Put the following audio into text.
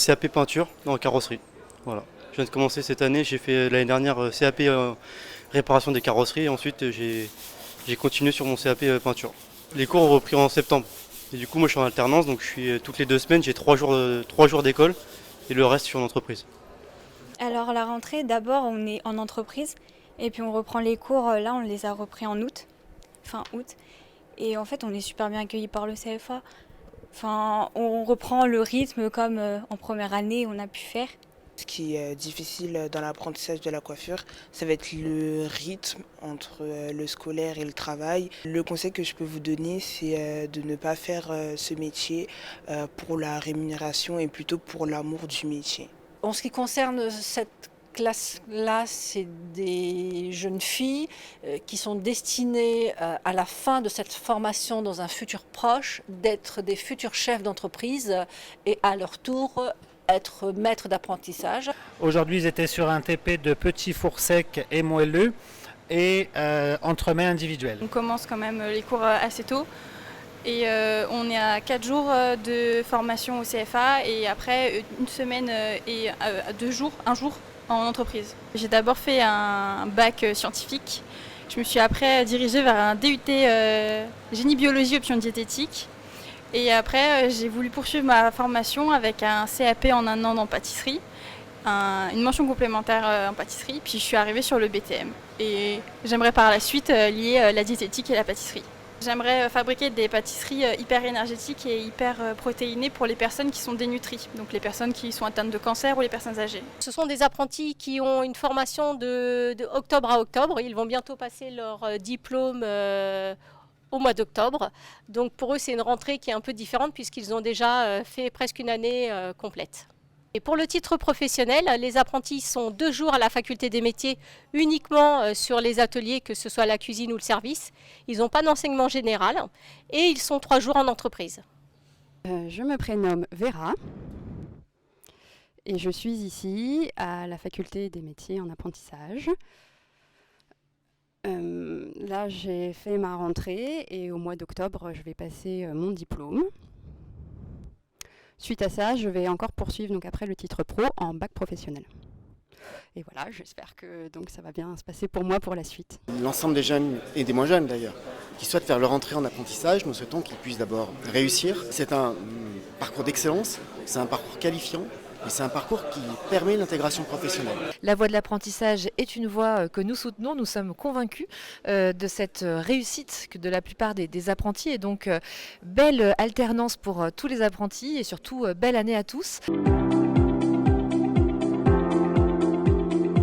CAP peinture en carrosserie. Voilà. Je viens de commencer cette année, j'ai fait l'année dernière CAP réparation des carrosseries et ensuite j'ai continué sur mon CAP peinture. Les cours ont repris en septembre. Et du coup moi je suis en alternance, donc je suis toutes les 2 semaines, j'ai 3 jours d'école et le reste je suis en entreprise. Alors la rentrée, d'abord on est en entreprise et puis on reprend les cours, là on les a repris en août, fin août. Et en fait on est super bien accueillis par le CFA. Enfin, on reprend le rythme comme en première année on a pu faire. Ce qui est difficile dans l'apprentissage de la coiffure, ça va être le rythme entre le scolaire et le travail. Le conseil que je peux vous donner, c'est de ne pas faire ce métier pour la rémunération et plutôt pour l'amour du métier. En ce qui concerne cette classe-là, c'est des jeunes filles qui sont destinées à la fin de cette formation dans un futur proche d'être des futurs chefs d'entreprise et à leur tour être maîtres d'apprentissage. Aujourd'hui, ils étaient sur un TP de petits fours secs et moelleux et entremets individuels. On commence quand même les cours assez tôt. Et on est à 4 jours de formation au CFA et après une semaine et 2 jours, un jour en entreprise. J'ai d'abord fait un bac scientifique. Je me suis après dirigée vers un DUT génie biologie option diététique. Et après j'ai voulu poursuivre ma formation avec un CAP en un an en pâtisserie, une mention complémentaire en pâtisserie. Puis je suis arrivée sur le BTM. Et j'aimerais par la suite lier la diététique et la pâtisserie. J'aimerais fabriquer des pâtisseries hyper énergétiques et hyper protéinées pour les personnes qui sont dénutries, donc les personnes qui sont atteintes de cancer ou les personnes âgées. Ce sont des apprentis qui ont une formation de octobre à octobre. Ils vont bientôt passer leur diplôme au mois d'octobre. Donc pour eux, c'est une rentrée qui est un peu différente puisqu'ils ont déjà fait presque une année complète. Et pour le titre professionnel, les apprentis sont 2 jours à la faculté des métiers uniquement sur les ateliers, que ce soit la cuisine ou le service. Ils n'ont pas d'enseignement général et ils sont 3 jours en entreprise. Je me prénomme Vera et je suis ici à la faculté des métiers en apprentissage. Là, j'ai fait ma rentrée et au mois d'octobre, je vais passer mon diplôme. Suite à ça, je vais encore poursuivre donc après le titre pro en bac professionnel. Et voilà, j'espère que donc ça va bien se passer pour moi pour la suite. L'ensemble des jeunes et des moins jeunes d'ailleurs, qui souhaitent faire leur entrée en apprentissage, nous souhaitons qu'ils puissent d'abord réussir. C'est un parcours d'excellence, c'est un parcours qualifiant. Et c'est un parcours qui permet l'intégration professionnelle. La voie de l'apprentissage est une voie que nous soutenons. Nous sommes convaincus de cette réussite de la plupart des apprentis. Et donc, belle alternance pour tous les apprentis et surtout, belle année à tous.